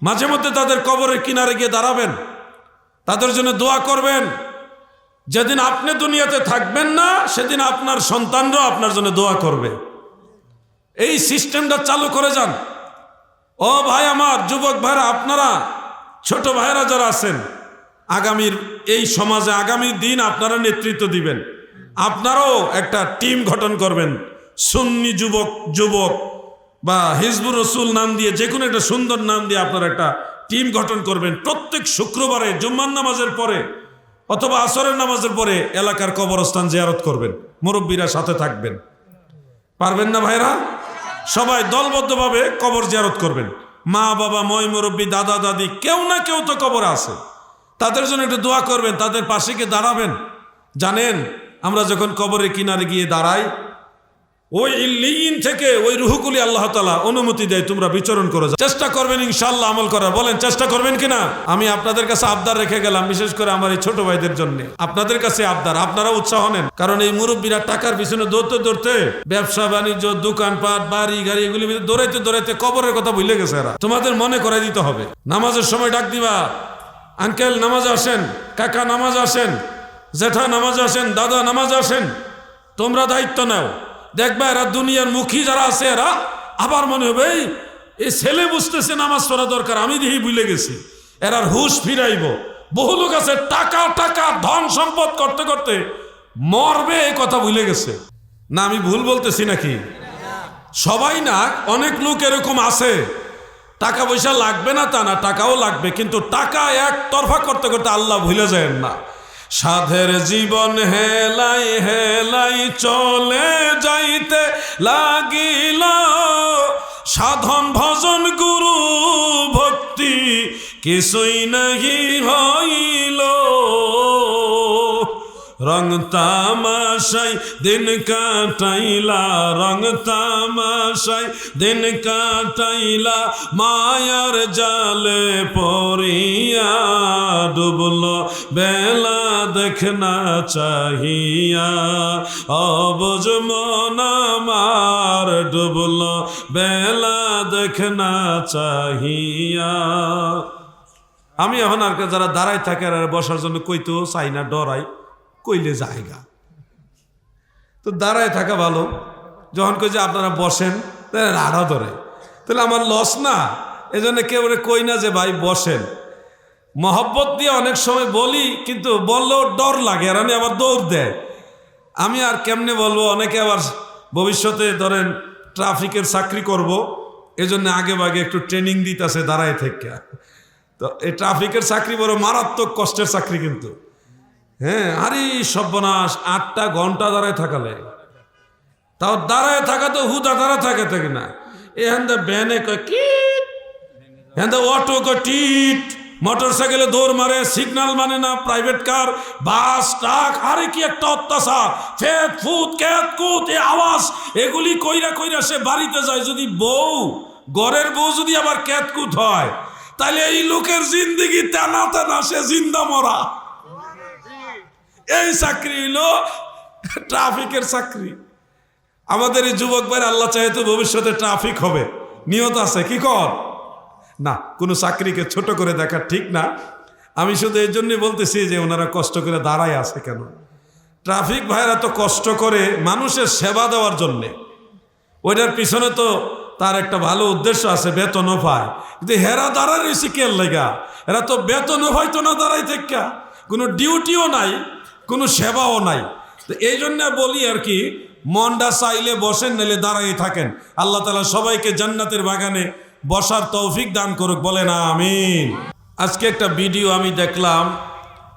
মাঝে মধ্যে তাদের কবরের কিনারে গিয়ে দাঁড়াবেন, তাদের জন্য দোয়া করবেন। যেদিন আপনি দুনিয়াতে থাকবেন না সেদিন আপনার সন্তানরাও আপনার জন্য দোয়া করবে। এই সিস্টেমটা চালু করে যান। ও ভাই আমার, যুবক ভাইরা, আপনারা ছোট ভাইরা যারা আছেন, আগামীর এই সমাজে আগামী দিন আপনারা নেতৃত্ব দিবেন। আপনারাও একটা টিম গঠন করবেন, সুন্নি যুবক বা হিজবুর রসুল নাম দিয়ে, যে কোনো একটা সুন্দর নাম দিয়ে আপনারা একটা টিম গঠন করবেন। প্রত্যেক শুক্রবারে জুম্মার নামাজের পরে অথবা আসরের নামাজের পরে এলাকার কবরস্থান জিয়ারত করবেন, মুরব্বীরা সাথে থাকবেন। পারবেন না ভাইরা? সবাই দলবদ্ধভাবে কবর জিয়ারত করবেন। মা বাবা, ময় মুরব্বী, দাদা দাদি, কেউ না কেউ তো কবরে আছে, তাদের জন্য একটু দোয়া করবেন, তাদের পাশে গিয়ে দাঁড়াবেন। জানেন, আমরা যখন কবরের কিনারে গিয়ে দাঁড়াই, ওই ইল্লিয়িন থেকে ওই রুহগুলি আল্লাহ তাআলা অনুমতি দেয়, তোমরা বিচরণ করে যাও। চেষ্টা করবেন ইনশাআল্লাহ আমল করার। বলেন চেষ্টা করবেন কিনা? আমি আপনাদের কাছে আবদার রেখে গেলাম, বিশেষ করে আমার এই ছোট ভাইদের জন্য আপনাদের কাছে আবদার, আপনারা উৎসাহ নেন। কারণ এই মুরব্বীরা টাকার পিছনে দৌড়তে ব্যবসা বাণিজ্য, দোকানপাট, বাড়ি গাড়ি, এগুলি দৌড়াইতে কবরের কথা ভুলে গেছে এরা। তোমাদের মনে করাই দিতে হবে। নামাজের সময় ডাক দিবা, আঙ্কেল নামাজে আসেন, কাকা নামাজে আসেন, জেঠা নামাজে আসেন, দাদা নামাজে আসেন। তোমরা দায়িত্ব নাও। দেখবা এরা দুনিয়ার মুখী যারা আছে, এরা আবার মনে হবে এই ছেলে বুঝতেছে নামাজ পড়া দরকার, আমি দেখি ভুলে গেছি। এরার হুশ ফিরাইব। বহু লোক আছে টাকা ধন সম্পদ করতে করতে মরবে, এই কথা ভুলে গেছে। না আমি ভুল বলতেছি নাকি? সবাই না, অনেক লোক এরকম আছে। টাকা পয়সা লাগবে না তা না, টাকাও লাগবে, কিন্তু টাকা একতরফা করতে করতে আল্লাহ ভুলে যায় না। সাধের জীবন হেলাই হেলাই চলে যাইতে লাগিল, সাধন ভজন গুরু ভক্তি কিছুই নাহি হইল। রং তামাশাই দিন কাটাইলা, রং তামাশাই দিন কাটাইলা, মায়ার জালে পড়িয়া ডুবল বেলা দেখনা চাহিয়া। অবুঝ মন আমার ডুবল বেলা দেখনা চাহিয়া। আমি এখন আর যারা দাঁড়াই থাকে আর বসার জন্য কইতেও চাই না, ডরাই, কইলে জায়গা তো দাঁড়ায় থাকা ভালো। যখন কই যে আপনারা বসেন, রাড়া ধরে, তাহলে আমার লস না। এজন্য কেউ কই না যে ভাই বসেন। মহব্বত দিয়ে অনেক সময় বলি, কিন্তু বললেও ডর লাগে, আর আমি আবার দৌড় দেয়। আমি আর কেমনে বলবো? অনেকে আবার ভবিষ্যতে ধরেন ট্রাফিকের চাকরি করব, এজন্য আগে ভাগে একটু ট্রেনিং দিতেছে দাঁড়ায় থেকে। তো এই ট্রাফিকের চাকরি বড় মারাত্মক কষ্টের চাকরি কিন্তু। হ্যাঁ, আরে সর্বনাশ, 8টা ঘন্টা দাঁড়ায় থাকালে, তাও দাঁড়ায় থাকা তো হুদা দাঁড়া থাকে না। এখান ভ্যানে কয় কিট, এখান অটো কয় টিট, মোটর সাইকেলে দৌড় মারে, সিগন্যাল মানে না, প্রাইভেট কার, বাস, ট্রাক, আরে কি একটা অত্যাচার। ফেত ফুত ক্যাত কুত এই আওয়াজ, এগুলি কইরা সে বাড়িতে যায়। যদি ঘরের বউ যদি আবার ক্যাত কুত হয়, তাহলে এই লোকের জিন্দিগি টানা সে জিন্দা মরা। এই চাকরি হলো ট্রাফিকের চাকরি। আমাদের এই যুবক ভাই আল্লাহ চাহে তো ভবিষ্যতে ট্রাফিক হবে, নিয়ত আছে। কি কর না, কোনো চাকরিকে ছোট করে দেখা ঠিক না। আমি শুধু এই জন্যই বলতেছি যে ওনারা কষ্ট করে দাঁড়ায় আছে কেন। ট্রাফিক ভাইরা তো কষ্ট করে মানুষের সেবা দেওয়ার জন্যে, ওইটার পিছনে তো তার একটা ভালো উদ্দেশ্য আছে, বেতনও পায়। কিন্তু হেরা দাঁড়ায় রয়েছে কেন লেগা? এরা তো বেতনও হয়তো না দাঁড়াই থেকে, কোনো ডিউটিও নাই, কোনো সেবাও নাই। তো এই জন্য বলি আর কি, মনটা চাইলে বসেন, নাইলে দাঁড়াই থাকেন। আল্লাহ তাআলা সবাইকে জান্নাতের বাগানে বসার তৌফিক দান করুক, বলেন আমিন। আজকে একটা ভিডিও আমি দেখলাম,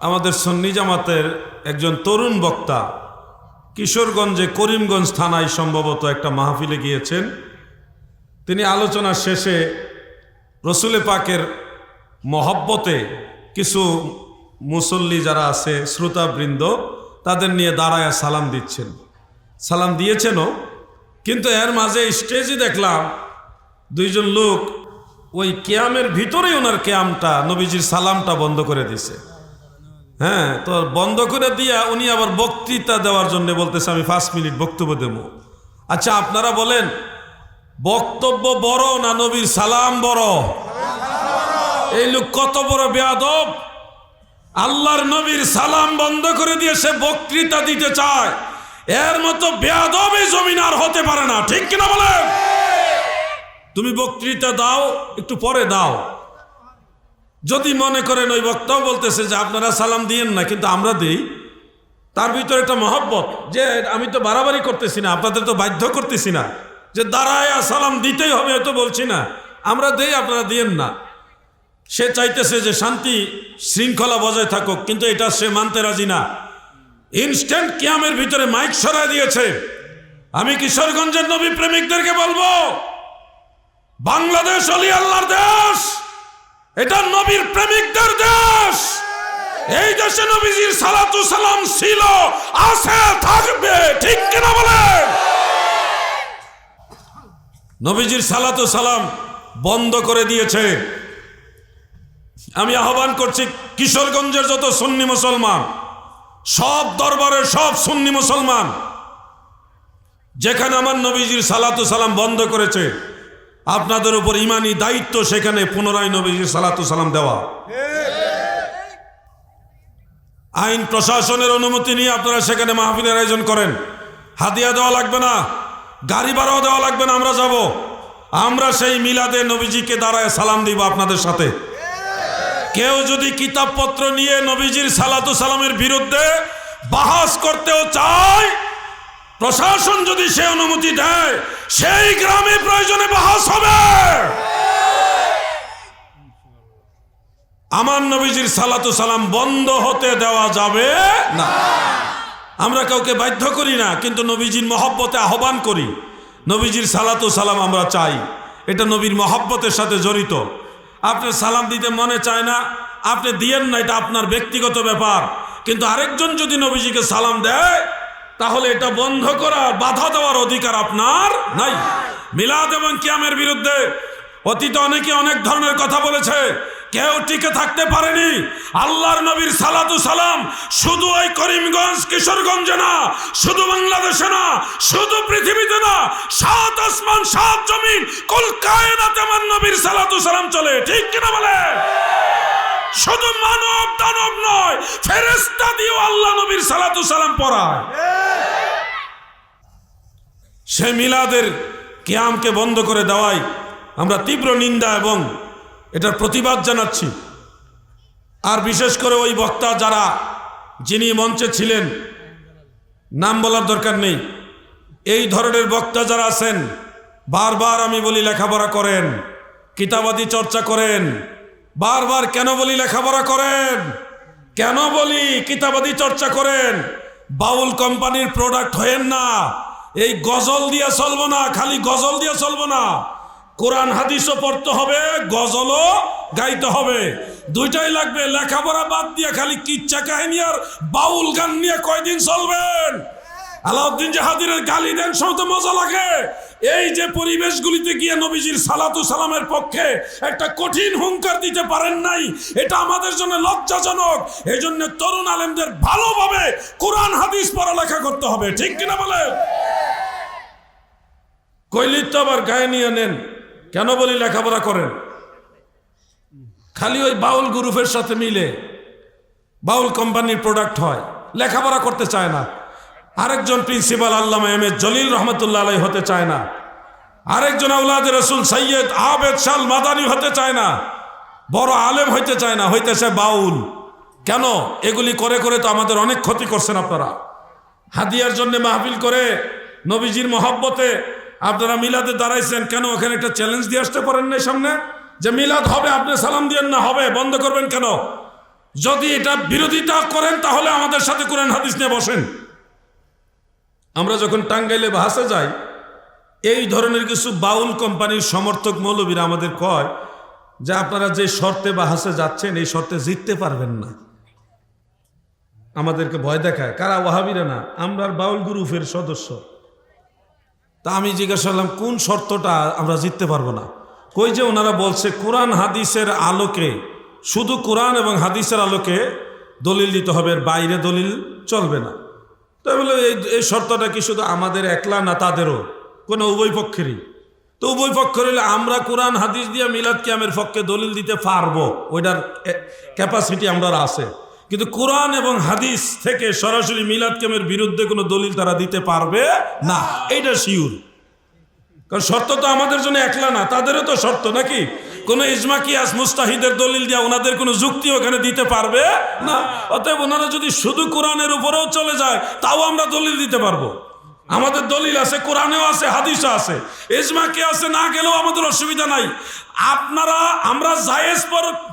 আমাদের সুন্নি জামাতের একজন তরুণ বক্তা কিশোরগঞ্জে করিমগঞ্জ থানায় সম্ভবত একটা মাহফিলে গিয়েছেন। তিনি আলোচনার শেষে রসুলে পাকের মহব্বতে কিছু মুসল্লি যারা আছে, শ্রোতাবৃন্দ, তাদের নিয়ে দাঁড়ায় সালাম দিচ্ছেন। সালাম দিয়েছেনও, কিন্তু এর মাঝে স্টেজে দেখলাম দুইজন লোক ওই কেয়ামের ভিতরেই ওনার কেয়ামটা, নবীজির সালামটা বন্ধ করে দিছে। হ্যাঁ, তো বন্ধ করে দিয়া উনি আবার বক্তৃতা দেওয়ার জন্য বলতেছে আমি 5 মিনিট বক্তব্য দেব। আচ্ছা আপনারা বলেন, বক্তব্য বড় না নবীর সালাম বড়? এই লোক কত বড় বেয়াদব, আল্লাহর নবীর সালাম বন্ধ করে দিয়ে সে বক্তৃতা দিতে চায়। এর মতো বেয়াদব এই জমিন আর হতে পারে না, ঠিক কিনা বলেন? তুমি বক্তৃতা দাও, একটু পরে দাও। যদি মনে করেন ওই বক্তাও বলতেছে যে আপনারা সালাম দিয়েন না, কিন্তু আমরা দিই, তার ভিতরে একটা মহব্বত, যে আমি তো বাড়াবাড়ি করতেছি না, আপনাদের তো বাধ্য করতেছি না যে দাঁড়ায় সালাম দিতেই হবে, তো বলছি না, আমরা দেই, আপনারা দিয়েন না। সে চাইতেছে যে শান্তি শৃঙ্খলা বজায় থাকুক, কিন্তু এটা সে মানতে রাজি না। ইনস্ট্যান্ট কিয়ামের ভিতরে মাইক সরাই দিয়েছে। আমি কিশোরগঞ্জের নবী প্রেমিকদেরকে বলবো, বাংলাদেশ অলি আল্লাহর দেশ, এটা নবীর প্রেমিকদের দেশ। এই দেশে নবীজির সালাতু সালাম ছিল, আছে, থাকবে, ঠিক কিনা বলেন? নবীজির সালাতু সালাম বন্ধ করে দিয়েছে। আমি আহ্বান করছি কিশোরগঞ্জের যত সুন্নি মুসলমান, সব দরবারের সব সুন্নি মুসলমান, যেখানে আমার নবীজির সালাতু সালাম বন্ধ করেছে, আপনাদের উপর ইমানি দায়িত্ব সেখানে পুনরায় নবীজির সালাতু সালাম দেওয়া। আইন প্রশাসনের অনুমতি নিয়ে আপনারা সেখানে মাহফিলের আয়োজন করেন। হাদিয়া দেওয়া লাগবে না, গাড়ি ভাড়াও দেওয়া লাগবে না, আমরা যাব। আমরা সেই মিলাদে নবীজিকে দাঁড়ায় সালাম দিব আপনাদের সাথে। কেউ যদি কিতাবপত্র নিয়ে নবীজির সালাতু সালামের বিরুদ্ধে বাহাস করতেও চায়, প্রশাসন যদি সে অনুমতি দেয়, সেই গ্রামে প্রয়োজনে বাহাস হবে। আমার নবীজির সালাতু সালাম বন্ধ হতে দেওয়া যাবে না। আমরা কাউকে বাধ্য করি না, কিন্তু নবীজির মহব্বতে আহ্বান করি। নবীজির সালাতু সালাম আমরা চাই, এটা নবীর মহব্বতের সাথে জড়িত। আপনার সালাম দিতে মনে চায় না, আপনি দিয়েন না, এটা আপনার ব্যক্তিগত ব্যাপার। কিন্তু আরেকজন যদি নবীজিকে সালাম দেয়, তাহলে এটা বন্ধ করার, বাধা দেওয়ার অধিকার আপনার নাই। মিলাদ এবং কিয়ামের বিরুদ্ধে অতীতে অনেকে অনেক ধরনের কথা বলেছে, কেউ টিকে থাকতে পারেনি। আল্লাহর নবীর সালাতু সালাম শুধু ওই করিমগঞ্জ কিশোরগঞ্জে না, শুধু বাংলাদেশে না, শুধু পৃথিবীতে না, সাত আসমান সাত জমিন কুল কায়নাতে আমার নবীর সালাতু সালাম চলে, ঠিক কিনা বলে? শুধু মানব দানব নয়, ফেরেশতা দিয়েও আল্লাহ নবীর সালাতু সালাম পড়ায়। সে মিলাদের কিয়ামকে বন্ধ করে দেওয়ায় আমরা তীব্র নিন্দা এবং এটার প্রতিবাদ জানাচ্ছি। আর বিশেষ করে ওই বক্তা যারা, যিনি মঞ্চে ছিলেন, নাম বলার দরকার নেই, এই ধরনের বক্তা যারা আছেন, বারবার আমি বলি লেখাপড়া করেন, কিতাবাদি চর্চা করেন। বারবার কেন বলি লেখাপড়া করেন, কেন বলি কিতাবাদি চর্চা করেন। বাউল কোম্পানির প্রোডাক্ট হয়েন না। এই গজল দিয়ে চলবো না, খালি গজল দিয়ে চলবো না, কোরআন হাদিসও পড়তে হবে, গজলও গাইতে হবে, দুইটাই লাগবে। লেখাপড়া বাদ দিয়ে খালি কিচ্ছা কাহিনী আর বাউল গান নিয়ে কয়দিন চলবেন? আলাউদ্দিন জাহাদিরের গালি দেন, সব তো মজা লাগে। এই যে পরিবেশগুলিতে গিয়ে নবীজির সালাতু সালামের পক্ষে একটা কঠিন হুঙ্কার দিতে পারেন নাই, এটা আমাদের জন্য লজ্জাজনক। এই জন্য তরুণ আলেমদের ভালোভাবে কোরআন হাদিস পড়ালেখা করতে হবে, ঠিক কিনা বলে? কইলি তো আবার গায়ে নিয়ে নেন, কেন বলি লেখাপড়া করেন? খালি ওই বাউল গ্রুপের সাথে মিলে বাউল কোম্পানির প্রোডাক্ট হয়, লেখাপড়া করতে চায় না। আরেকজন principal Allama M A Jalil রহমতুল্লাহ আলাইহি হতে চায় না। আরেকজন আওলাদে রসুল সৈয়দ আবেদ শাল মাদানী হতে চায় না, বড় আলেম হইতে চায় না, হইতেছে বাউল। কেন? এগুলি করে করে তো আমাদের অনেক ক্ষতি করছেন আপনারা। হাদিয়ার জন্য মাহফিল করে নবীজির মহব্বতে আপনারা মিলাদে দাঁড়াইছেন, কেন ওখানে একটা চ্যালেঞ্জ দিয়ে আসতে পারেন না সামনে যে মিলাদ হবে, আপনি সালাম দিয়েন না, হবে, বন্ধ করবেন কেন? যদি এটা বিরোধিতা করেন তাহলে আমাদের সাথে কোরআন হাদিস নিয়ে বসেন। আমরা যখন টাঙ্গাইলে বাহাসে যাই, এই ধরনের কিছু বাউল কোম্পানির সমর্থক মৌলবীরা আমাদের কয় যে আপনারা যে শর্তে বাহাসে যাচ্ছেন, এই শর্তে জিততে পারবেন না। আমাদেরকে ভয় দেখায়। কারা? ওয়াহাবিরা না, আমরা বাউল গ্রুপের সদস্য। তা আমি জিজ্ঞাসা করলাম কোন শর্তটা আমরা জিততে পারবো না? কই যে ওনারা বলছে কোরআন হাদিসের আলোকে, শুধু কোরআন এবং হাদিসের আলোকে দলিল দিতে হবে, এর বাইরে দলিল চলবে না। তাই বলে এই শর্তটা কি শুধু আমাদের একলা না, তাদেরও? কোনো উভয় পক্ষেরই। তো উভয় পক্ষ হইলে আমরা কোরআন হাদিস দিয়ে মিলাদ কিয়ামের পক্ষে দলিল দিতে পারবো, ওইটার ক্যাপাসিটি আমরা আছে। কিন্তু কোরআন এবং হাদিস থেকে সরাসরি মিলাদ কিয়ামের বিরুদ্ধে কোনো দলিল তারা দিতে পারবে না, এইটা শিওর। কারণ শর্ত তো আমাদের জন্য একলা না, তাদেরও তো শর্ত নাকি? কোনো ইজমা কিয়াস মুস্তাহিদের দলিল দিয়া ওনাদের কোনো যুক্তি ওখানে দিতে পারবে না। অতএব ওনারা যদি শুধু কোরআনের উপরেও চলে যায় তাও আমরা দলিল দিতে পারবো। আমাদের দলিল আছে, কোরআনেও আছে, হাদিসও আছে, ইজমা কিয়াসে না গেলেও আমাদের অসুবিধা নাই। আপনারা আমরা জায়েজ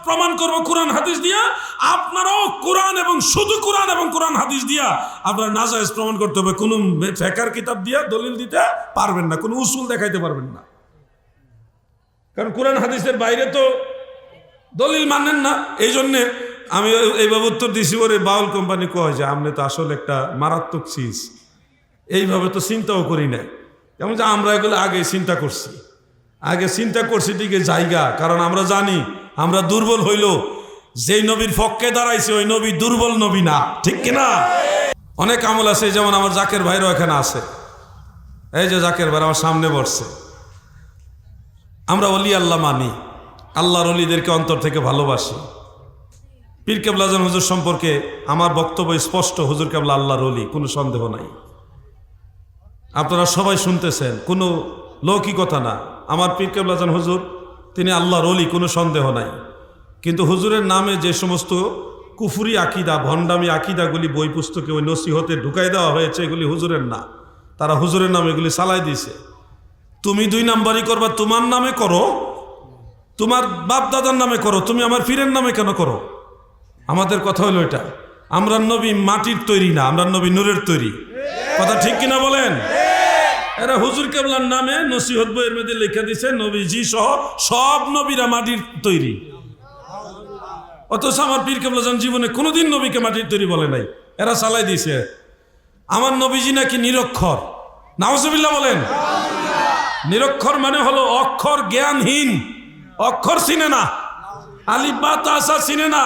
প্রমাণ করব কোরআন হাদিস দিয়া, আপনারাও কোরআন এবং শুধু কোরআন এবং কোরআন হাদিস দিয়া আপনারা নাজায়েজ প্রমাণ করতে হবে। কোনো ফিকহের কিতাব দিয়া দলিল দিতে পারবেন না, কোনো উসুল দেখাইতে পারবেন না। কারণ কোরআন হাদিসের বাইরে তো দলিল মানেন না। এই জন্যে আমি এইভাবে উত্তর দিছি, ওরে বাউল কোম্পানি কয় যে আপনি তো আসলে একটা মারাত্মক চিজ, এইভাবে তো চিন্তাও করি নাই। যেমন যে আমরা এগুলো আগে চিন্তা করছি দিকে জায়গা, কারণ আমরা জানি আমরা দুর্বল হইল যেই নবীর পক্ষে দাঁড়াইছে ওই নবী দুর্বল নবী না, ঠিক কিনা? অনেক আমল আছে, যেমন আমার জাকের ভাইরাও এখানে আছে, এই যে জাকের ভাই আমার সামনে বসছে। আমরা অলি আল্লাহ মানি, আল্লাহর অলিদেরকে অন্তর থেকে ভালোবাসি। পীর কেবলা আজম হুজুর সম্পর্কে আমার বক্তব্য স্পষ্ট, হুজুর কেবলা আল্লাহর অলি, কোনো সন্দেহ নাই। আপনারা সবাই শুনতেছেন, কোনো লৌকিকতা না। আমার পীর কেবলা আজম হুজুর তিনি আল্লাহর অলি, কোনো সন্দেহ নাই। কিন্তু হুজুরের নামে যে সমস্ত কুফুরি আকিদা, ভণ্ডামি আকিদাগুলি বই পুস্তকে ওই নসিহতে ঢুকাই দেওয়া হয়েছে, এগুলি হুজুরের না। তারা হুজুরের নামে এগুলি চালাই দিয়েছে। তুমি 2 নাম্বারই করবা, তোমার নামে করো, তোমার বাপ দাদার নামে করো, তুমি আমার পীরের নামে কেন করো? আমাদের কথা হলো এটা, আমরা নবী মাটির তৈরি না, আমরা নবী নূরের তৈরি। কথা ঠিক কিনা বলেন? এরা হুজুর কেবলার নামে নসিহত বইয়ের মধ্যে লেখা দিছে নবীজি সহ সব নবীরা মাটির তৈরি। অথচ আমার পীর কেবলা জান জীবনে কোনোদিন নবীকে মাটির তৈরি বলে নাই, এরা চালাই দিয়েছে। আমার নবীজি নাকি নিরক্ষর, নাউজুবিল্লাহ বলেন। নিরক্ষর মানে হলো অক্ষর জ্ঞানহীন, অক্ষর চিনে না, আলিফ বা তাসা চিনে না,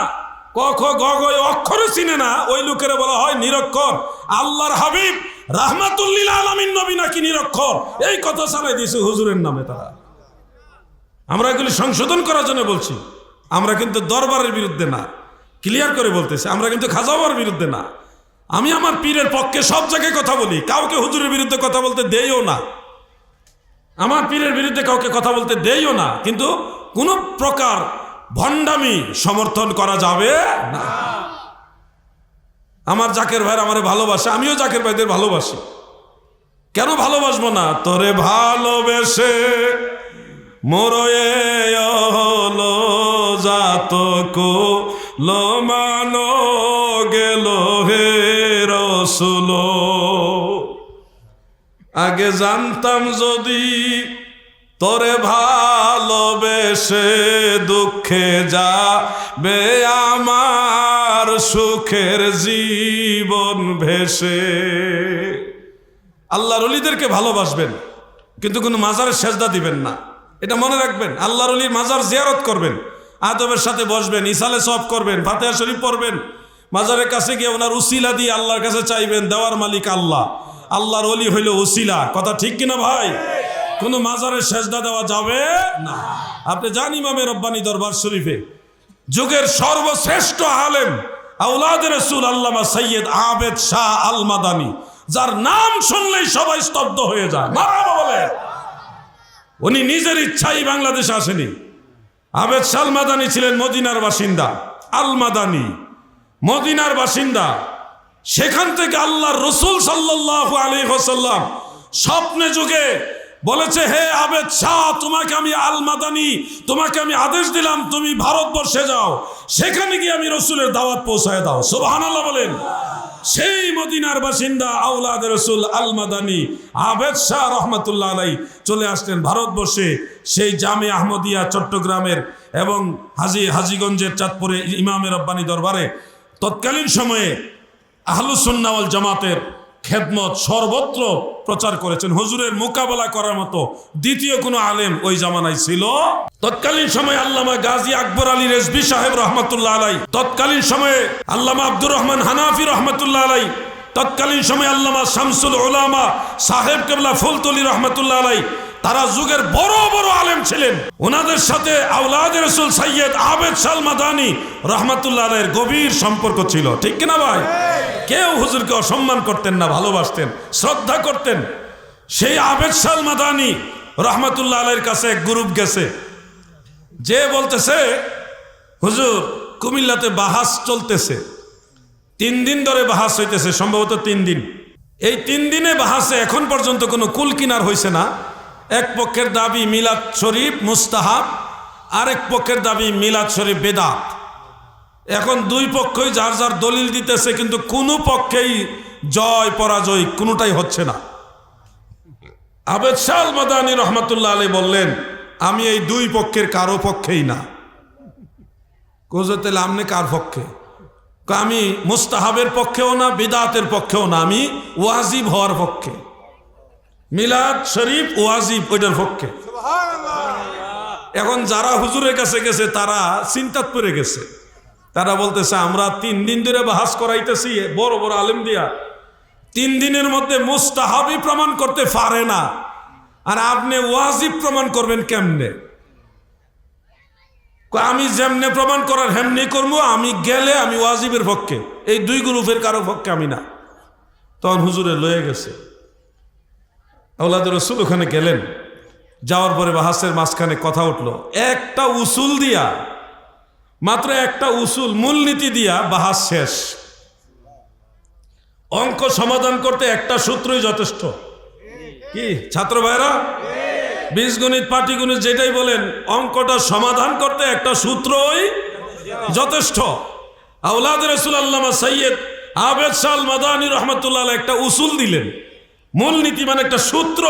ক খ গ ঘ অক্ষরও চিনে না, ওই লোকেরা বলা হয় নিরক্ষর। আল্লাহর হাবিব রাহমাতুল্লিল আলামিন নবী নাকি নিরক্ষর, এই কথা চালাই দিয়েছে হুজুরের নামে তারা। আমরা এগুলি সংশোধন করার জন্য বলছি, আমরা কিন্তু দরবারের বিরুদ্ধে না, ক্লিয়ার করে বলতেছি, আমরা কিন্তু খাজা বাবার বিরুদ্ধে না। আমি আমার পীরের পক্ষে সব জায়গায় কথা বলি, কাউকে হুজুরের বিরুদ্ধে কথা বলতে দেইও না, আমার পীরের বিরুদ্ধে কাউকে কথা বলতে দেইও না, কিন্তু কোন প্রকার ভণ্ডামি সমর্থন করা যাবে না। আমার জাকের ভাই আমারে ভালোবাসে, আমিও জাকের ভাইদের ভালোবাসি। কেন ভালোবাসবো না? তোরে ভালোবেসে মোরয়ে হলো জাতক লোমানো গেল হে রসুল। আগে জানতাম যদি তোরে ভালোবেসে দুঃখে যাবে আমার সুখের জীবন ভেসে। আল্লাহর ওলিদেরকে ভালোবাসবেন, কিন্তু কোনো মাজারের সেজদা দিবেন না, এটা মনে রাখবেন। আল্লাহর ওলির মাজার জিয়ারত করবেন, আদবের সাথে বসবেন, ইসালে সব করবেন, ফাতিহা শরীফ পড়বেন, মাজারের কাছে গিয়ে ওনার উসিলা দিয়ে আল্লাহর কাছে চাইবেন, দেওয়ার মালিক আল্লাহ। আল্লাহর ওলি হইল উসিলা, কথা ঠিক কিনা ভাই? কোনো মাজারের সেজদা দেওয়া যাবে না। আপনি জান ইমামে রব্বানী দরবার শরীফে যুগের সর্বশ্রেষ্ঠ আলেম আওলাদ রাসূল আল্লামা সৈয়দ আবেদ শাহ আল মাদানী, যার নাম শুনলেই সবাই স্তব্ধ হয়ে যায়, মারহাবা বলে। উনি নিজের ইচ্ছাই বাংলাদেশে আসেনি। আবেদ শাহ আল মাদানী ছিলেন মদিনার বাসিন্দা, আল মাদানী মদিনার বাসিন্দা। সেখান থেকে আল্লাহর রাসূল সাল্লাল্লাহু আলাইহি ওয়াসাল্লাম স্বপ্নে যুগে বলেছে, হে আবেদ শাহ, তোমাকে আমি আল মাদানী, তোমাকে আমি আদেশ দিলাম তুমি ভারতবর্ষে যাও, সেখানে গিয়ে আমি রসুলের দাওয়াত পৌঁছায় দাও। সুবহানাল্লাহ বলেন। সেই মদিনার বাসিন্দা আওলাদ রাসূল আল মাদানী আবেদ শাহ রহমাতুল্লাহ আলাইহি চলে আসলেন ভারতবর্ষে, সেই জামে আহমদিয়া চট্টগ্রামের এবং হাজীগঞ্জের চাঁদপুরে ইমামে রব্বানী দরবারে তৎকালীন সময়ে আহলুস সুন্নাহ ওয়াল জামাতের খেদমত সর্বত্র প্রচার করেছেন। হুজুরের মোকাবেলা করার মতো দ্বিতীয় কোনো আলেম ওই জামানায় ছিল। তৎকালীন সময়ে আল্লামা গাজী আকবর আলী রেজভী সাহেব রহমতুল্লাহ আলাই, তৎকালীন সময়ে আল্লামা আব্দুর রহমান হানাফি রহমতুল্লাহ আলাই, তৎকালীন সময়ে আল্লামা শামসুল উলামা সাহেব কেবলা ফুলতলি রহমতুল্লাহ আলাই, তারা যুগের বড় বড় আলেম ছিলেন। ওনাদের সাথে আওলাদ রাসূল সৈয়দ আবেদ শাহ মাদানী রহমাতুল্লাহ আলাইহির গভীর সম্পর্ক ছিল, ঠিক কিনা ভাই? কেউ হুজুরকে অসম্মান করতেন না, ভালোবাসতেন, শ্রদ্ধা করতেন। সেই আবেদ শাহ মাদানী রহমাতুল্লাহ আলাইহির কাছে এক গ্রুপ গেছে, যে বলতেছে হুজুর কুমিল্লাতে বাহাস চলতেছে, 3 দিন ধরে বাহাস হইতেছে, সম্ভবত 3 দিন। এই 3 দিনে বাহাসে এখন পর্যন্ত কোনো কুল কিনার হয়েছে না। এক পক্ষের দাবি মিলাদ শরীফ মুস্তাহাব, আরেক পক্ষের দাবি মিলাদ শরীফ বেদাত। এখন দুই পক্ষই যার যার দলিল দিতেছে, কিন্তু কোনো পক্ষেই জয় পরাজয় কোনোটাই হচ্ছে না। আবেদ শাহ মাদানী রহমাতুল্লাহ আলাইহি বললেন, আমি এই দুই পক্ষের কারো পক্ষেই না। কোজতেলে আমনে কার পক্ষে? আমি মুস্তাহাবের পক্ষেও না, বিদাতের পক্ষেও না, আমি ওয়াজিব হওয়ার পক্ষে। মিলাদ শরীফ ওয়াজিব, ওইটার পক্ষে। এখন যারা হুজুরের কাছে গেছে তারা চিন্তাত পড়ে গেছে। তারা বলতেছে আমরা 3 দিন ধরে বাহাস করাইতেছি বড় বড় আলেম দিয়া, 3 দিনের মধ্যে মুস্তাহাবই প্রমাণ করতে পারে না, আর আপনি ওয়াজিব প্রমাণ করবেন কেমনে? আমি যেমনে প্রমাণ করার হেমনি করবো, আমি গেলে আমি ওয়াজিবের পক্ষে, এই দুই গ্রুপের কারো পক্ষে আমি না। তখন হুজুরে লয়ে গেছে, আওলাদ রাসূল ওখানে গেলেন। যাওয়ার পরে বাহাসের মাঝখানে কথা উঠলো, একটা উসুল দিয়া, মাত্র একটা উসুল মূলনীতি দিয়া বাহাস শেষ। অঙ্ক সমাধান করতে একটা সূত্রই যথেষ্ট। কি ছাত্র ভাইরা, বীজগণিত পাটিগণিত যেটাই বলেন, অঙ্কটা সমাধান করতে একটা সূত্রই যথেষ্ট। আওলাদ রাসূল আল্লামা সৈয়দ আবেদ শাহ মাদানী রহমাতুল্লাহ আলাইহি একটা উসুল দিলেন, মূলনীতি মানে একটা সূত্র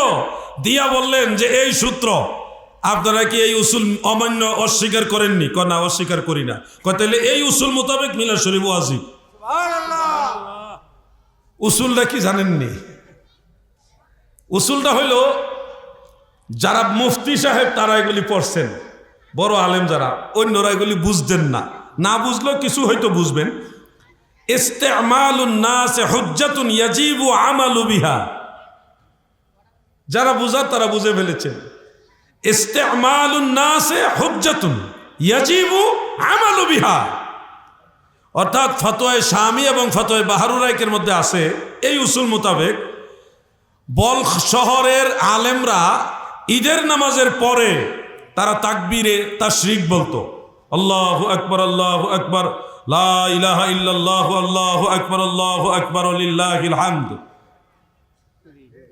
দিয়া বললেন যে এই সূত্র, আপনারা কি এই উসুল অমান্য অস্বীকার করেননি? না, অস্বীকার করি না। তাহলে এই উসুল মোতাবেক মিলাদ শরীফ ওয়াজিব। উসুলটা কি জানেননি? উসুলটা হইল, যারা মুফতি সাহেব তারা এগুলি পড়ছেন, বড় আলেম যারা, অন্যরা এগুলি বুঝতেন না, না বুঝলেও কিছু হয়তো বুঝবেন। ইস্তেমালুন নাস হুজ্জাতুন ইয়াজিবু আমালু বিহা, যারা বুঝার তারা বুঝে ফেলেছেন। ইস্তেমালুন নাস হুজ্জাতুন ইয়াজিবু আমালু বিহা, অর্থাৎ ফতোয়ায়ে শামী এবং ফতোয়ায়ে বাহরুরাইকের মধ্যে আছে এই উসুল মোতাবেক বলখ শহরের আলেমরা ঈদের নামাজের পরে তারা তাকবীরে তাশরিক বলতো, আল্লাহু আকবার, আল্লাহু আকবার, লা ইলাহা ইল্লাল্লাহু, আল্লাহু আকবার, আল্লাহু আকবার, লিল্লাহিল হামদ।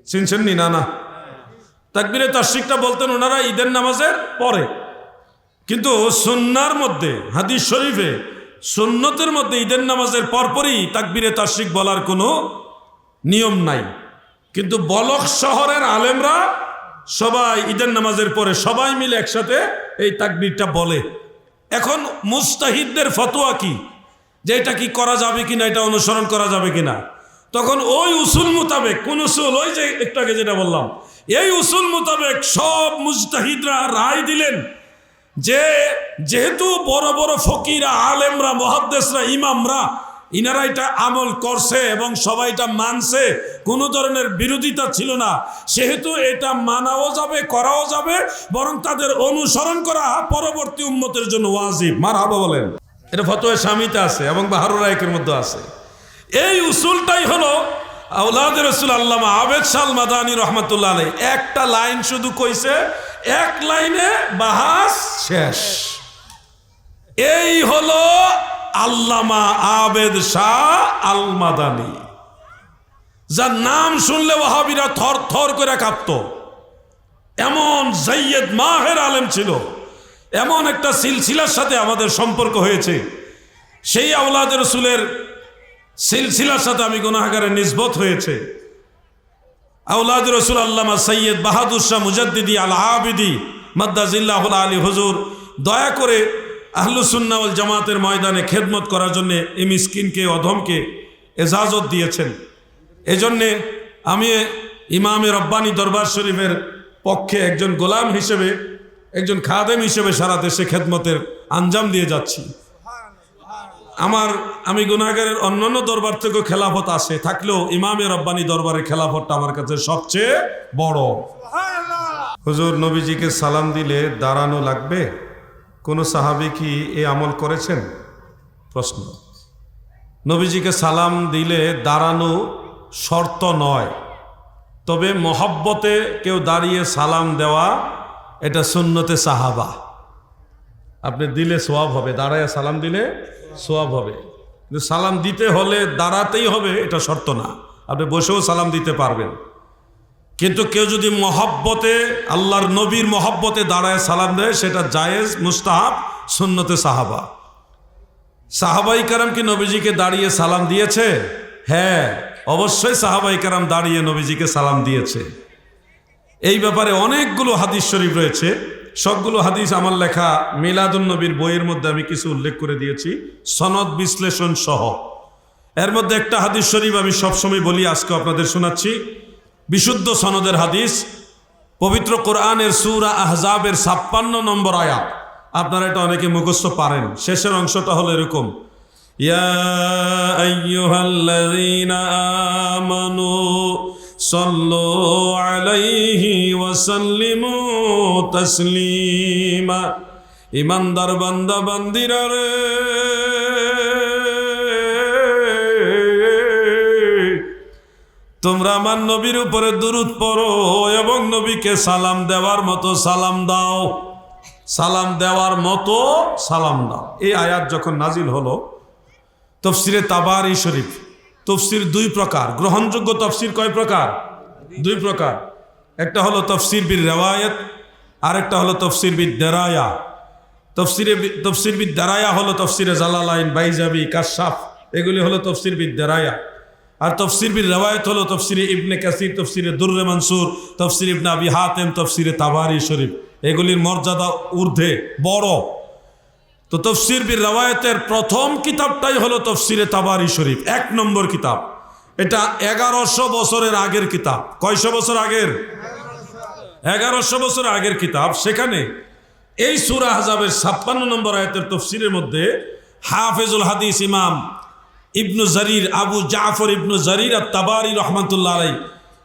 শুনছেন নি? না, তাকবীরে তাশরিকটা বলতেন ওনারা ঈদের নামাজের পরে। কিন্তু সুন্নাহর মধ্যে, হাদিস শরীফে সুন্নতের মধ্যে ঈদের নামাজের পরপরই তাকবীরে তাশরিক বলার কোনো নিয়ম নাই। কিন্তু বলখ শহরের আলেমরা সবাই ঈদের নামাজের পরে সবাই মিলে একসাথে এই তাকবীরটা বলে। এখন মুস্তাহিদদের ফতোয়া কি, যে এটা কি করা যাবে কিনা, এটা অনুসরণ করা যাবে কিনা? তখন ওই উসুল মোতাবেক, কোন উসুল? ওই যে একটু আগে যেটা বললাম, এই উসুল মোতাবেক সব মুজতাহিদরা রায় দিলেন যে যেহেতু বড় বড় ফকিরা, আলেমরা, মুহাদ্দিসরা, ইমামরা ইনারা এটা আমল করছে এবং সবাই এটা মানছে, কোনো ধরনের বিরোধিতা ছিল না, সেহেতু এটা মানাও যাবে, করাও যাবে, বরং তাদের অনুসরণ করা পরবর্তী উম্মতের জন্য ওয়াজিব। মারহাবা বলেন। এটা ফতোয়া শামীতে আছে এবং বাহরুরাইকের মধ্যে আছে। এই উসুলটাই হলো আওলাদ রাসূল আল্লামা আবেদ শাহ মাদানী রহমাতুল্লাহ আলাইহি একটা লাইন শুধু কইছে, এক লাইনে বাহাস শেষ। এই হলো আল্লামা আবেদ শাহ আল মাদানী, যার নাম শুনলে ওয়াহাবিরা থর থর করে কাঁপত। এমন জাইয়দ মাহের আলেম ছিল, এমন একটা সিলসিলার সাথে আমাদের সম্পর্ক হয়েছে। সেই আওলাদ রাসূলের সিলসিলার সাথে আমি গুনাহগারে নিসবত হয়েছে। আওলাদ রাসূল আল্লামা সৈয়দ বাহাদুর শাহ মুজাদ্দিদি আল আবিদি মাদ্দাজিল্লাহুল আলী হুজুর দয়া করে আহলুস সুন্নাহ ওয়াল জামাতের ময়দানে খেদমত করার জন্যে এই মিসকিনকে, অধমকে এজাজত দিয়েছেন। এজন্যে আমি ইমামে রব্বানী দরবার শরীফের পক্ষে একজন গোলাম হিসেবে, একজন খাদেম হিসেবে সারা দেশে খেদমতের আঞ্জাম দিয়ে যাচ্ছি। আমি গুনাহগারের অন্যান্য দরবার থেকেও খেলাফত আসে থাকলেও ইমামে রব্বানী দরবারের খেলাফতটা আমার কাছে সবচেয়ে বড়। হুজুর, নবীজিকে সালাম দিলে দাঁড়ানো লাগবে? কোনো সাহাবী কি এ আমল করেছেন? প্রশ্ন। নবীজিকে সালাম দিলে দাঁড়ানো শর্ত নয়, তবে মহব্বতে কেউ দাঁড়িয়ে সালাম দেওয়া এটা সুন্নতে সাহাবা। আপনি দিলে সোয়াব হবে, দাঁড়ায় সালাম দিলে সোয়াব হবে, কিন্তু সালাম দিতে হলে দাঁড়াতেই হবে এটা শর্ত না। আপনি বসেও সালাম দিতে পারবেন, কিন্তু কেউ যদি মহব্বতে, আল্লাহর নবীর মহব্বতে দাঁড়ায় সালাম দেয় সেটা জায়েজ, মুস্তাহাব, সুন্নতে সাহাবা। সাহাবাই কারাম কি নবীজিকে দাঁড়িয়ে সালাম দিয়েছে? হ্যাঁ, অবশ্যই সাহাবাই কারাম দাঁড়িয়ে নবীজিকে সালাম দিয়েছে। এই ব্যাপারে অনেকগুলো হাদিস শরীফ রয়েছে। সবগুলো হাদিস আমার লেখা মিলাদুন নবীর বইয়ের মধ্যে আমি কিছু উল্লেখ করে দিয়েছি, সনদ বিশ্লেষণ সহ। এর মধ্যে একটা হাদিস শরীফ আমি সবসময় বলি, আজকে আপনাদের শোনাচ্ছি। বিশুদ্ধ সনদের হাদিস, পবিত্র কোরআনের সূরা আহজাবের 56 নম্বর আয়াত। আপনারা এটা অনেকে মুখস্থ পারেন। শেষের অংশটা হলো এরকম, ইয়া আইয়ুহাল্লাযীনা আমানু সাল্লু আলাইহি ওয়া সাল্লিমু তাসলিমা। ইমানদার বান্দা বান্দিরা রে, তোমরা আমার নবীর উপরে দুরূদ পড়ো এবং নবীকে সালাম দেওয়ার মতো সালাম দাও। সালাম দেওয়ার মতো সালাম দাও। এই আয়াত যখন নাজিল হলো, তাফসিরে তাবারি শরীফ, তাফসির দুই প্রকার, গ্রহণযোগ্য তাফসির কয় প্রকার? দুই প্রকার। একটা হলো তাফসির বিল রিওয়ায়াত, আরেকটা হলো তাফসির বিদ দারায়া। তাফসির বিদ দারায়া হলো তাফসিরে জালালাইন, বাইজাবি, কাশাফ, এগুলি হলো তাফসির বিদ দারায়া। আর তফসির বিল রিওয়ায়াত হলো তফসিরে ইবনে কাসির, তফসিরে দুররে মানসুর, তফসির ইবনে আবি হাতেম, তফসিরে তাবারি শরীফ। এগুলির মর্যাদা ঊর্ধ্বে, বড়। তো তফসির বিল রিওয়ায়াতের প্রথম কিতাবটাই হলো তফসিরে তাবারি শরীফ, 1 নম্বর কিতাব। এটা 1100 বছরের আগের কিতাব। কয়শো বছর আগের? 1100 বছর আগের কিতাব। সেখানে এই সূরা আহজাবের 56 নম্বর আয়াতের তফসিরের মধ্যে হাফেজুল হাদিস ইমাম ইবনু জারির, আবু জাফর ইবনু জারির আত-তাবারি রহমাতুল্লাহ আলাইহি,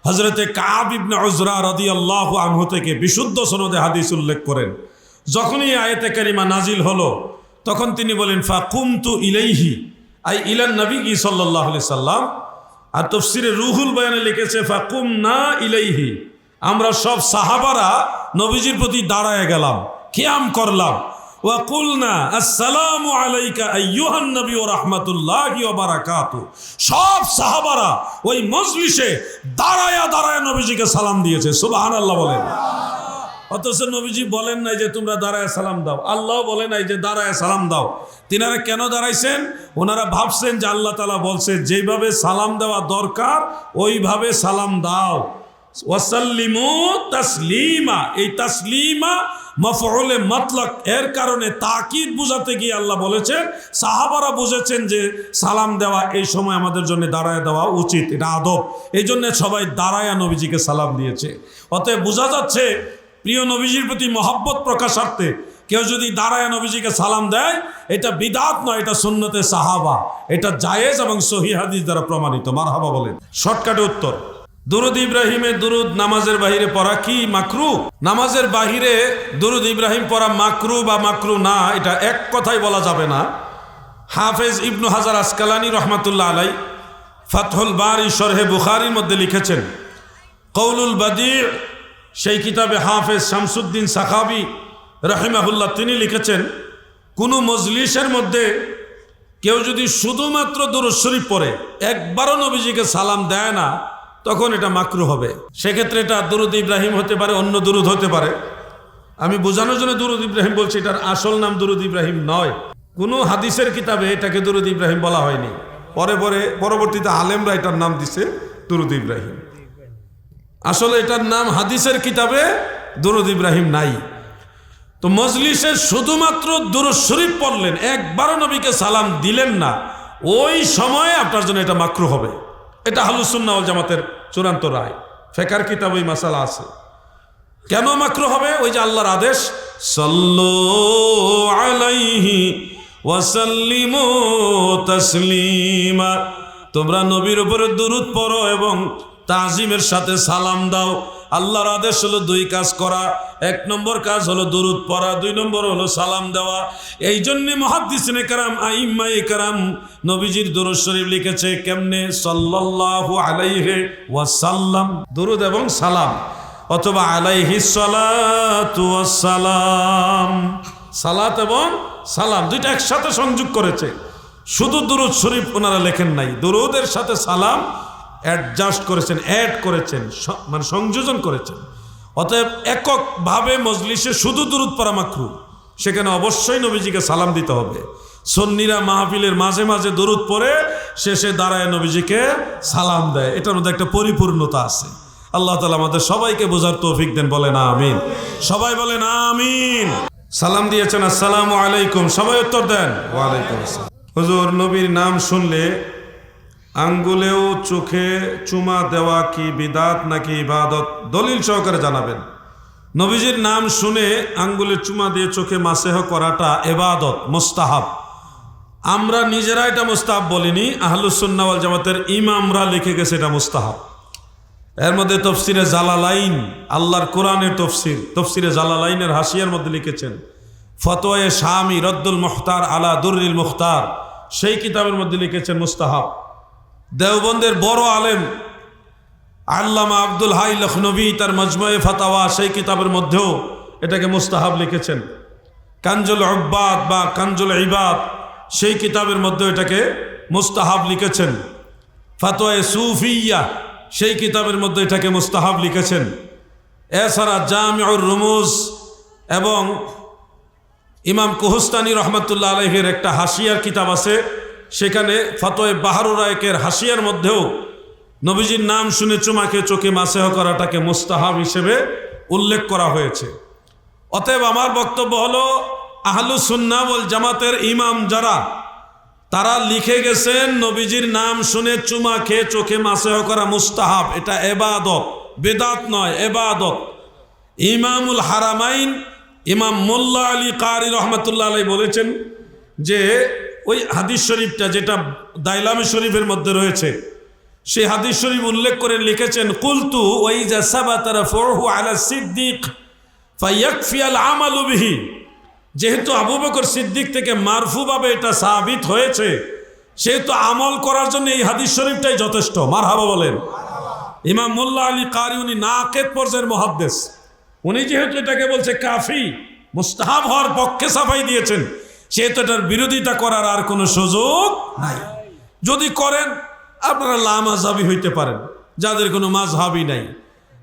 হযরতে কাব ইবনে উজরা রাদিয়াল্লাহু আনহু থেকে বিশুদ্ধ সনদে হাদিস উল্লেখ করেন। যখনই আয়াতে কারিমা নাজিল হলো, তখন তিনি বলেন ফাকুমতু ইলাইহি, আই ইলান নবী সাল্লাল্লাহু আলাইহি সাল্লাম। আর তাফসিরে রুহুল বয়ানে লিখেছে ফাকুমনা ইলাইহি, আমরা সব সাহাবারা নবীজির প্রতি দাঁড়ায় গেলাম, কিয়াম করলাম। ওয়া কুলনা আসসালামু আলাইকা আইয়ুহান নবী ওয়া রাহমাতুল্লাহি ওয়া বারাকাতু। সব সাহাবারা ওই মজলিসে দাঁড়ায়া দাঁড়ায় নবীজিকে সালাম দিয়েছে। সুবহানাল্লাহ বলেন। অথচ নবীজি বলেন নাই যে তোমরা দাঁড়ায় সালাম দাও, আল্লাহ বলে নাই যে দাঁড়ায় সালাম দাও। তিনারা কেন দাঁড়াইছেন? ওনারা ভাবছেন যে আল্লাহ তাআলা বলছে যেইভাবে সালাম দেওয়া দরকার ওইভাবে সালাম দাও। ওয়াসাল্লিমু তাসলিমা, এই তাসলিমা মাফউলে মাতলাক, এর কারণে তাকিদ বুঝাতে গিয়ে আল্লাহ বলেছেন, সাহাবারা বুঝেছেন যে সালাম দেওয়া এই সময় আমাদের জন্য দাঁড়ায় দেওয়া উচিত, এটা আদব। এই জন্য সবাই দাঁড়ায়া নবীজিকে সালাম দিয়েছে। অতএব বোঝা যাচ্ছে প্রিয় নবীজির প্রতি মহব্বত প্রকাশার্থে কেউ যদি দাঁড়ায় নবীজিকে সালাম দেয়, এটা বিদআত নয়, এটা সুন্নতে সাহাবা, এটা জায়েজ এবং সহিহ হাদিস দ্বারা প্রমাণিত। মারহাবা বলেন। শর্টকাটে উত্তর, দুরুদ ইব্রাহিমে দুরুদ নামাজের বাহিরে পড়া কি মাকরু? নামাজের বাহিরে দুরুদ ইব্রাহিম পড়া মাকরু বা মাকরু না, এটা এক কথাই বলা যাবে না। হাফেজ ইবনু হাজার আসকালানি রহমাতুল্লাহ আলাই ফাতহুল বারি শরহে বুখারীর মধ্যে লিখেছেন, কৌলুল বাদি, সেই কিতাবে হাফেজ শামসুদ্দিন সাখাবি রাহিমাহুল্লাহ তিনি লিখেছেন, কোনো মজলিসের মধ্যে কেউ যদি শুধুমাত্র দুরূদ শরীফ পড়ে, একবারও নবীজিকে সালাম দেয় না, তখন এটা মাকরু হবে। সেক্ষেত্রে এটা দুরুদ ইব্রাহিম হতে পারে, অন্য দুরুদ হতে পারে। আমি বোঝানোর জন্য দুরুদ ইব্রাহিম বলছি, এটার আসল নাম দুরুদ ইব্রাহিম নয়। কোনো হাদিসের কিতাবে এটাকে দুরুদ ইব্রাহিম বলা হয়নি। পরবর্তীতে আলেমরা এটার নাম দিছে দুরুদ ইব্রাহিম। আসলে এটার নাম হাদিসের কিতাবে দুরুদ ইব্রাহিম নাই। তো মজলিসে শুধুমাত্র দুরূদ শরীফ পড়লেন, একবারও নবীকে সালাম দিলেন না, ওই সময়ে আপনার জন্য এটা মাকরু হবে। এটা আহলুস সুন্নাহ ওয়াল জামাতের চূড়ান্ত রায়। ফিকহের কিতাবে এই মাসালা আছে। কেন মাকরু হবে? ওই যে আল্লাহর আদেশ, সাল্লু আলাইহি ওয়া সাল্লিমু তাসলিমা, তোমরা নবীর উপরে দুরূদ পড়ো এবং তাজিমের সাথে সালাম দাও। আল্লাহর আদেশ হলো দুই কাজ করা। এক নম্বর কাজ হলো দুরূদ পড়া, দুই নম্বর হলো সালাম দেওয়া। এই জন্যে মুহাদ্দিসিনে কেরাম, আইম্মায়ে কেরাম নবীজির দুরূদ শরীফ লিখেছে কেমনে, সাল্লাল্লাহু আলাইহি ওয়াসাল্লাম, দুরূদ এবং সালাম, অথবা আলাইহিস সালাতু ওয়াস সালাম, সালাত এবং সালাম দুইটা একসাথে সংযোগ করেছে। শুধু দুরূদ শরীফ ওনারা লেখেন নাই, দুরূদের সাথে সালাম অ্যাডজাস্ট করেছেন, অ্যাড করেছেন, মানে সংযোজন করেছেন। অতএব এককভাবে মজলিসে শুধু দুরূদ পড়া মাকরুহ, সেখানে অবশ্যই নবীজিকে সালাম দিতে হবে। সুন্নিরা মাহফিলের মাঝে মাঝে দুরূদ পড়ে শেষে দাঁড়ায় নবীজিকে সালাম দেয়, এটার মধ্যে একটা পরিপূর্ণতা আছে। আল্লাহ তাআলা আমাদের সবাইকে বোঝার তৌফিক দেন, বলেন আমিন। সবাই বলেন আমিন। সালাম দিয়েছেন আসসালামু আলাইকুম, সবাই উত্তর দেন ওয়ালাইকুম আসসালাম। হুজুর, নবীর নাম শুনলে আঙ্গুলেও চোখে চুমা দেওয়া কি বিদাত নাকি ইবাদত? দলিল সহকারে জানাবেন। নবীজির নাম শুনে আঙ্গুলে চুমা দিয়ে চোখে মাসেহ করাটা ইবাদত, মুস্তাহাব। আমরা নিজেরা এটা মুস্তাহাব বলিনি, আহলুস সুন্নাহ ওয়াল জামাতের ইমামরা লিখে গেছে এটা মুস্তাহাব। এর মধ্যে তফসিরে জালালাইন, আল্লাহর কোরআনের তফসির, তফসিরে জালালাইনের হাসিয়ার মধ্যে লিখেছেন। ফতোয়ায়ে শামি রদ্দুল মুখতার আলা দুররিল মুখতার, সেই কিতাবের মধ্যে লিখেছেন মুস্তাহাব। দেওবন্দের বড় আলেম আল্লামা আব্দুল হাই লখনবী তার মজমুয়ে ফাতাওয়া, সেই কিতাবের মধ্যেও এটাকে মুস্তাহাব লিখেছেন। কানজুল উব্বাদ বা কানজুল ইবাদ, সেই কিতাবের মধ্যে এটাকে মুস্তাহাব লিখেছেন। ফাতোয়ায়ে সুফিয়া, সেই কিতাবের মধ্যে এটাকে মুস্তাহাব লিখেছেন। এছাড়া জামিউর রুমুজ এবং ইমাম কুহস্তানি রহমতুল্লাহ আলাইহির একটা হাসিয়ার কিতাব আছে, সেখানে ফতোয়ে বাহারুর রায়কের হাসিয়ার মধ্যেও নবীজির নাম শুনে চুমাকে চোখে মাসেহ করাটাকে মুস্তাহাব হিসেবে উল্লেখ করা হয়েছে। অতএব আমার বক্তব্য হলো, আহলুস সুন্নাহ ওয়াল জামাতের ইমাম যারা, তারা লিখে গেছেন নবীজির নাম শুনে চুমা খেয়ে চোখে মাসেহ করা মুস্তাহাব, এটা ইবাদত, বেদাত নয়, ইবাদত। ইমামুল হারামাইন ইমাম মোল্লা আলী কারি রহমতুল্লাহ আলাইহি বলেছেন যে ওই হাদিস শরীফটা যেটা দাইলামে শরীফের মধ্যে রয়েছে, সেই হাদিস শরীফ উল্লেখ করে লিখেছেন, কুলতু ওয়াইজা সাবাতা রাফউহু আলা সিদ্দিক ফায়াকফি আল আমালু বিহি। যেহেতু আবু বকর সিদ্দিক থেকে মারফুভাবে এটা সাবিত হয়েছে, সেহেতু আমল করার জন্য এই হাদিস শরীফটাই যথেষ্ট। মারহাবা বলেন। ইমাম মোল্লা আলী কারি উনি নাকেদ পর্যায়ের মুহাদ্দিস, উনি যেহেতু এটাকে বলছে কাফি, মুস্তাহাব হওয়ার পক্ষে সাফাই দিয়েছেন, সেহেতু এটার বিরোধিতা করার আর কোনো সুযোগ নাই। যদি করেন আপনারা লামাযহাবী হইতে পারেন, যাদের কোনো মাযহাবই নাই,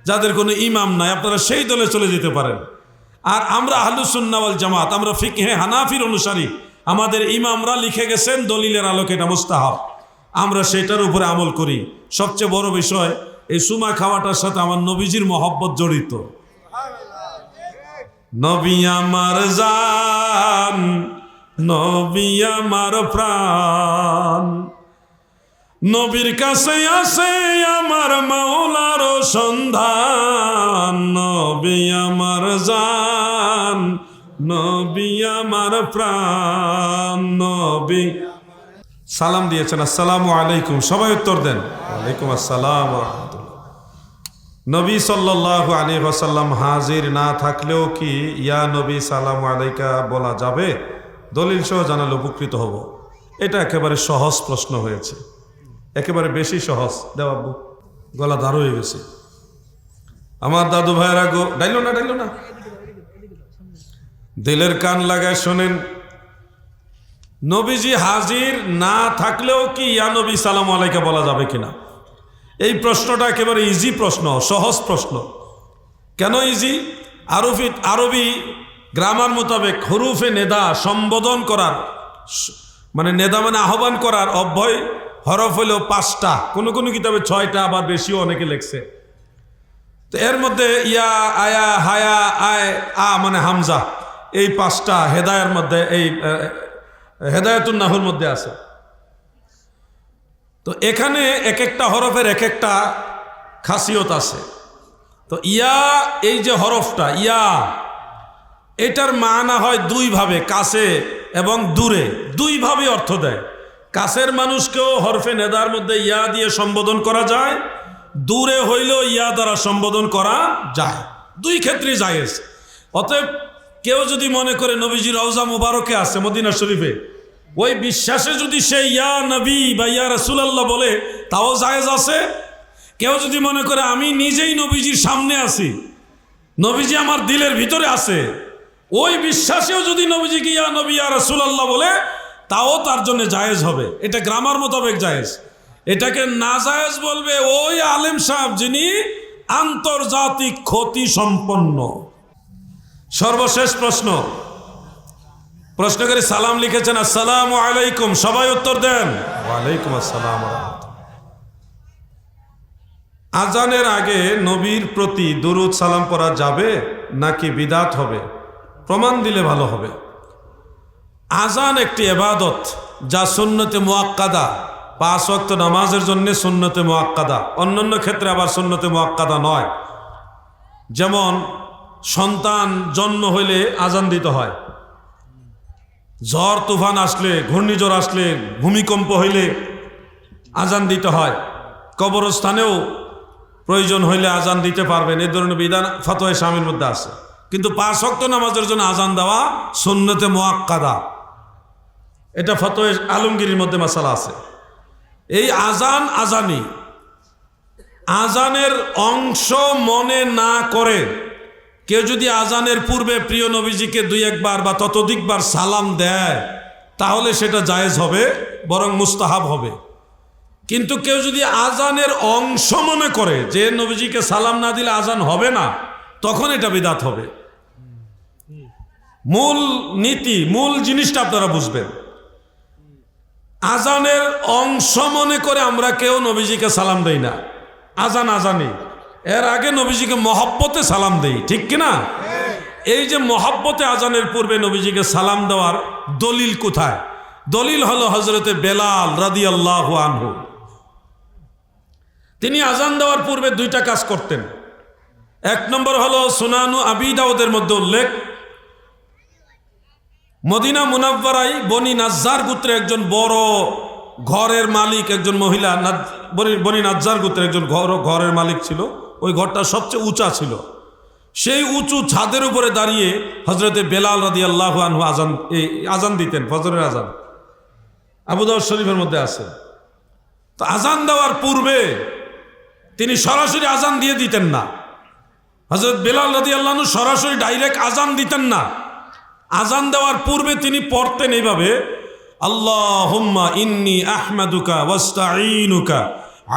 যাদের কোনো ইমাম নাই, আপনারা সেই দলে চলে যেতে পারেন। আর আমরা আহলুস সুন্নাহ ওয়াল জামাত, আমরা ফিকহে হানাফির অনুসারী, আমাদের ইমামরা লিখে গেছেন দলিলের আলোকে এটা মুস্তাহাব, আমরা সেটার উপরে আমল করি। সবচেয়ে বড় বিষয়, এই সুমা খাওয়াটার সাথে আমার নবীজির মহব্বত জড়িত। নবী আমার জান, নবী আমার প্রাণ, নবীর কাছে আসে আমার মাওলার সন্ধান। নবী আমার জান, নবী আমার প্রাণ, নবী। সালাম দিয়েছেন আসসালামু আলাইকুম, সবাই উত্তর দেন ওয়ালাইকুম আসসালাম ওয়া রাহমাতুল্লাহ। নবী সাল্লাল্লাহু আলাইহি ওয়াসাল্লাম হাজির না থাকলেও কি ইয়া নবী সালামু আলাইকা বলা যাবে? দলিল সহ জানালে উপকৃত হব। এটা একেবারে সহজ প্রশ্ন হয়েছে, একেবারে বেশি সহজ। দেওয়াবু গলা দাঁড় হয়ে গেছে। আমার দাদু ভাইয়েরা গো, ডাইলো না, দিলের কান লাগায় শোনেন। নবীজি হাজির না থাকলেও কি ইয়া নবী সালামু আলাইকা বলা যাবে কিনা? এই প্রশ্নটা একেবারে ইজি প্রশ্ন, সহজ প্রশ্ন। কেন ইজি? আরবি গ্রামার মোতাবেক হরুফে নেদা সম্বোধন করার, মানে নেদা মানে আহ্বান করার অব্যয় হরফ হলো 5টা, কোনো কোনো কিতাবে 6টা, আবার বেশিও অনেকে লেখছে। তো এর মধ্যে ইয়া, আয়া, হায়া, আয়, আ মানে হামজা, এই 5টা হেদায়ের মধ্যে, এই হেদায়াতুন নাহুর মধ্যে আছে। তো এখানে এক একটা হরফের এক একটা খাসিয়ত আছে। তো ইয়া, এই যে হরফটা ইয়া, এটার মানা হয় দুইভাবে, কাছে এবং দূরে, দুইভাবে অর্থ দেয়। কাছের মানুষকেও হরফে নেদার মধ্যে ইয়া দিয়ে সম্বোধন করা যায়, দূরে হইলেও ইয়া দ্বারা সম্বোধন করা যায়, দুই ক্ষেত্রেই জায়েজ। অতএব কেউ যদি মনে করে নবীজির রওজা মুবারকে আছে মদিনা শরীফে, ওই বিশ্বাসে যদি সে ইয়া নবী বা ইয়া রাসূলুল্লাহ বলে, তাও জায়েজ আছে। কেউ যদি মনে করে আমি নিজেই নবীজির সামনে আছি, নবীজি আমার দিলের ভিতরে আছে, ওই বিশ্বাসেও যদি নবীজিকে ইয়া নবী ইয়া রাসূলুল্লাহ বলে, তাও তার জন্য জায়েজ হবে। এটা গ্রামার মোতাবেক জায়েজ। এটাকে না জায়েজ বলবে ওই আলেম সাহেব যিনি আন্তর্জাতিক খ্যাতি সম্পন্ন। সর্বশেষ প্রশ্ন, প্রশ্নকারী সালাম লিখেছেন আসসালামু আলাইকুম, সবাই উত্তর দেন। ওয়ালাইকুম আসসালাম। আজানের আগে নবীর প্রতি দুরূদ সালাম পড়া যাবে নাকি বিদাত হবে? প্রমাণ দিলে ভালো হবে। আজান একটি ইবাদত যা সুন্নতে মুআক্কাদা, 5 ওয়াক্ত নামাজের জন্য সুন্নতে মুআক্কাদা, অন্যান্য ক্ষেত্রে আবার সুন্নতে মুআক্কাদা নয়। যেমন সন্তান জন্ম হইলে আজান দিতে হয়, ঝড় তুফান আসলে, ঘূর্ণিঝড় আসলে, ভূমিকম্প হইলে আজান দিতে হয়, কবরস্থানেও প্রয়োজন হইলে আজান দিতে পারবেন, এই ধরনের বিধান ফতোয়া শামির মধ্যে আছে। কিন্তু 5 ওয়াক্ত নামাজের জন্য আজান দেওয়া সুন্নতে মুআক্কাদা, এটা ফতোয়া আলমগীরের মধ্যে মাসালা আছে। এই আজান আজানি, আজানের অংশ মনে না করে কেউ যদি আজানের পূর্বে প্রিয় নবীজিকে 2-1 বার বা ততোধিকবার সালাম দেয়, তাহলে সেটা জায়েজ হবে, বরং মুস্তাহাব হবে। কিন্তু কেউ যদি আজানের অংশ মনে করে যে নবীজিকে সালাম না দিলে আজান হবে না, তখন এটা বিদাত হবে। মূল নীতি, মূল জিনিসটা আপনারা বুঝবেন। আজানের অংশ মনে করে আমরা কেউ নবীজিকে সালাম দেই না, আজান আজানি। এর আগে নবীজিকে মহব্বতে সালাম দেই, ঠিক কিনা? এই যে মহব্বতে আজানের পূর্বে নবীজিকে সালাম দেওয়ার দলিল কোথায়? দলিল হলো হযরতে বেলাল রাদিয়াল্লাহু আনহু। তিনি আজান দেওয়ার পূর্বে 2টা কাজ করতেন। 1 নম্বর হলো সুনানু আবি দাউদের মধ্যে উল্লেখ, মদিনা মুনাওয়ারায় বনি নাজ্জার গোত্রের একজন বড় ঘরের মালিক, একজন মহিলা, বনি নাজ্জার গোত্রের একজন ঘরের মালিক ছিল। ওই ঘরটা সবচেয়ে উঁচা ছিল। সেই উঁচু ছাদের উপরে দাঁড়িয়ে হযরতে বেলাল রাদিয়াল্লাহু আনহু আজান দিতেন, ফজরের আজান। আবু দাউদ শরীফের মধ্যে আছে। তো আজান দেওয়ার পূর্বে তিনি সরাসরি আজান দিয়ে দিতেন না। হযরত বেলাল রাদিয়াল্লাহু আনহু সরাসরি ডাইরেক্ট আজান দিতেন না। আজান দেওয়ার পূর্বে তিনি পড়তেন এইভাবে, আল্লাহুম্মা ইন্নী আহমাদুকা ওয়াস্তাঈনুকা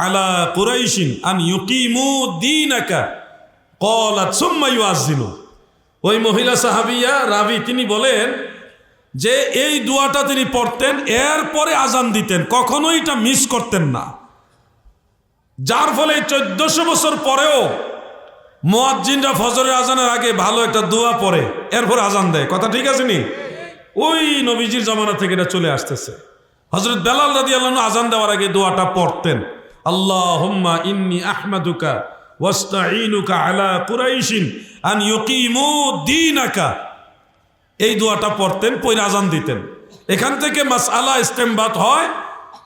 আলা কুরাইশিন আন ইউকিমু দীনাকা ক্বালাত সুম্মা ইউআযিনু। ওই মহিলা সাহাবিয়া রাবি তিনি বলেন যে এই দোয়াটা তিনি পড়তেন, এরপরে আজান দিতেন, কখনোই এটা মিস করতেন না। যার ফলে 1400 বছর পরেও মুয়াজ্জিনরা ফজরের আজানের আগে ভালো একটা দোয়া পড়ে এরপর আজান দেয়। কথা ঠিক আছে নি? ওই নবীজির জামানা থেকে এটা চলে আসতেছে। হযরত বেলাল রাদিয়াল্লাহু আনহু আজান দেওয়ার আগে দোয়াটা পড়তেন, আল্লাহুম্মা ইন্নী আহমাদুকা ওয়াস্তাঈনুকা আলা কুরাইশিন আন ইউকিমু দীনাকা। এই দোয়াটা পড়তেন, পরে আজান দিতেন। এখান থেকে মাসআলা ইস্তেমবাত হয়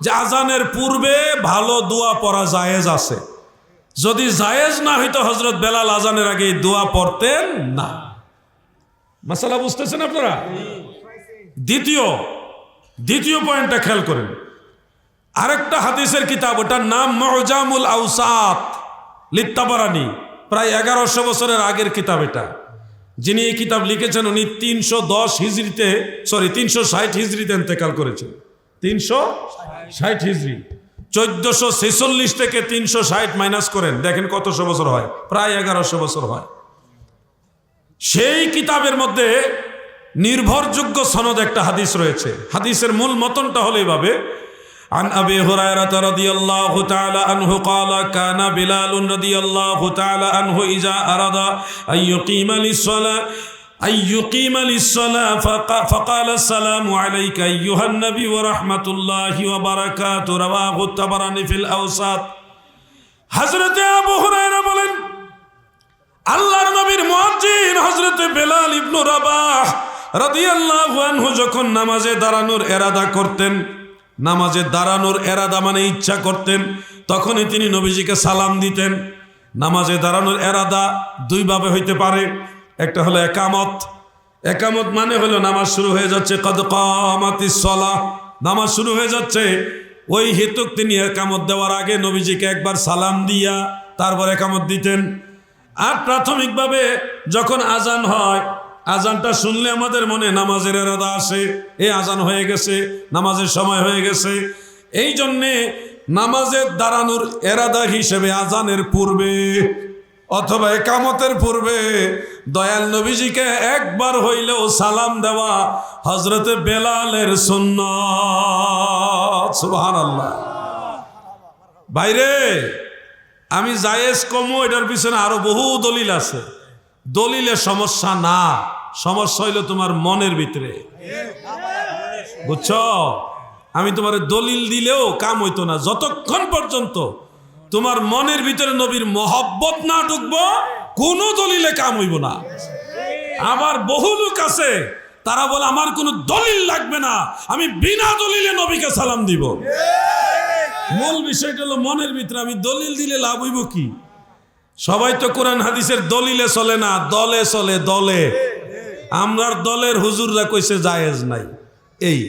যে আজানের পূর্বে ভালো দোয়া পড়া জায়েজ আছে। যদি জায়েজ না হইতো হযরত বেলাল আজানের আগে দোয়া পড়তেন না। মাসালা বুঝতেছেন আপনারা? দ্বিতীয় পয়েন্টটা খেয়াল করেন। আরেকটা হাদিসের কিতাব, ওটার নাম মুজামুল আওসাত লিত্তাবারানি, প্রায় 1100 বছরের আগের কিতাব এটা। যিনি এই কিতাব লিখেছেন উনি 360 হিজরিতে ইন্তেকাল করেছেন। 360 হিজরি, 1446 থেকে 360 মাইনাস করেন, দেখেন কতশো বছর হয়, প্রায় 1100 বছর হয়। সেই কিতাবের মধ্যে নির্ভরযোগ্য সনদ একটা হাদিস রয়েছে। হাদিসের মূল মতনটা হলো এইভাবে, عن أبي هريرة رضي الله تعالى عنه قال كان بلال رضي الله تعالى عنه إذا أراد أن يقيم للصلاة فقال السلام عليك أيها النبي ورحمة الله وبركاته رواه الطبراني في الأوسط। حضرت আবু হুরায়রা বলেন, আল্লাহর নবীর মুয়াজ্জিন হযরত বেলাল ইবনে রাবাহ রাদিয়াল্লাহু আনহু যখন নামাজে দাঁড়ানোর এরাদা করতেন, নামাজে দাঁড়ানোর এরাদা মানে ইচ্ছা করতেন, তখনই তিনি নবীজিকে সালাম দিতেন। নামাজে দাঁড়ানোর এরাদা দুইভাবে হইতে পারে। একটা হলো একামত। একামত মানে হলো নামাজ শুরু হয়ে যাচ্ছে, কদ কামাতিস সালাহ, নামাজ শুরু হয়ে যাচ্ছে। ওই হেতুক তিনি একামত দেওয়ার আগে নবীজিকে একবার সালাম দিয়া তারপর একামত দিতেন। আর প্রাথমিকভাবে যখন আজান হয়, আজানটা শুনলে আমাদের মনে নামাজের এরাদা আসে, এই আজান হয়ে গেছে, নামাজের সময় হয়ে গেছে। এই জন্যে নামাজের দাঁড়ানোর এরাদা হিসেবে আজানের পূর্বে অথবা একামতের পূর্বে দয়াল নবীজিকে একবার হইলেও সালাম দেওয়া হযরতে বেলালের সুন্নাত। সুবহানাল্লাহ। বাইরে আমি জায়েজ কমু, এটার পিছনে আরো বহু দলিল আছে। দলিলের সমস্যা না, সমস্যা হইল তোমার মনের ভিতরে, বুঝছো? আমি তোমার দলিল দিলেও কাম হইতো না যতক্ষণ পর্যন্ত তোমার মনের ভিতরে নবীর মহব্বত না ঢুকবো, কোনো দলিলে কাম হইব না। আবার বহু লোক আছে তারা বলে আমার কোনো দলিল লাগবে না, আমি বিনা দলিলে নবীকে সালাম দিব। মূল বিষয়টা হলো মনের ভিতরে। আমি দলিল দিলে লাভ হইব কি? সবাই তো কোরআন হাদিসের দলিলে চলে না, দলে চলে, দলে। আমরার দলের হুজুররা কইছে জায়েজ নাই। এই